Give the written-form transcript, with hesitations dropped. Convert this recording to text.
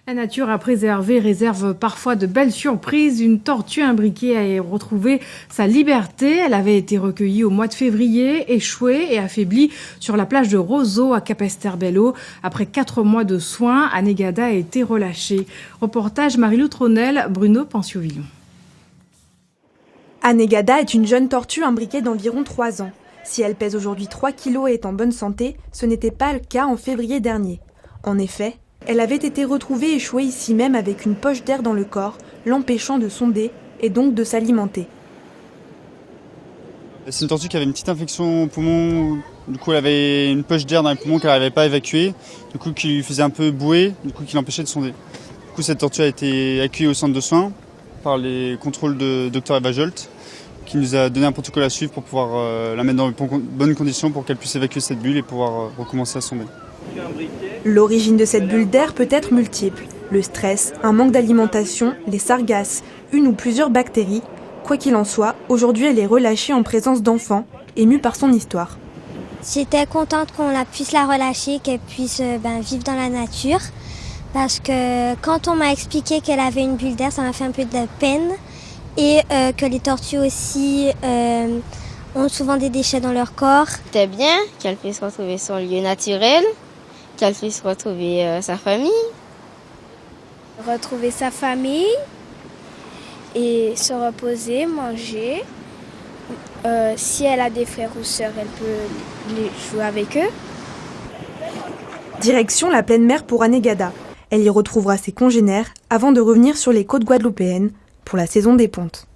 La nature à préserver réserve parfois de belles surprises. Une tortue imbriquée a retrouvé sa liberté. Elle avait été recueillie au mois de février, échouée et affaiblie sur la plage de Roseau à Capesterre-Belle-Eau. Après 4 mois de soins, Anegada a été relâchée. Reportage Marie-Lou Tronel, Bruno Pensiovillon. Anegada est une jeune tortue imbriquée d'environ 3 ans. Si elle pèse aujourd'hui 3 kilos et est en bonne santé, ce n'était pas le cas en février dernier. En effet, elle avait été retrouvée échouée ici même avec une poche d'air dans le corps, l'empêchant de sonder et donc de s'alimenter. C'est une tortue qui avait une petite infection au poumon, du coup elle avait une poche d'air dans les poumons qu'elle n'arrivait pas à évacuer, du coup qui lui faisait un peu bouer, du coup qui l'empêchait de sonder. Du coup cette tortue a été accueillie au centre de soins par les contrôles de Dr Eva Jolt, qui nous a donné un protocole à suivre pour pouvoir la mettre dans de bonnes conditions pour qu'elle puisse évacuer cette bulle et pouvoir recommencer à sonder. L'origine de cette bulle d'air peut être multiple. Le stress, un manque d'alimentation, les sargasses, une ou plusieurs bactéries. Quoi qu'il en soit, aujourd'hui elle est relâchée en présence d'enfants, émus par son histoire. J'étais contente qu'on puisse la relâcher, qu'elle puisse vivre dans la nature. Parce que quand on m'a expliqué qu'elle avait une bulle d'air, ça m'a fait un peu de peine. Et que les tortues aussi ont souvent des déchets dans leur corps. C'était bien qu'elle puisse retrouver son lieu naturel, qu'elle puisse retrouver sa famille. Retrouver sa famille et se reposer, manger. Si elle a des frères ou sœurs, elle peut jouer avec eux. Direction la pleine mer pour Anegada. Elle y retrouvera ses congénères avant de revenir sur les côtes guadeloupéennes pour la saison des pontes.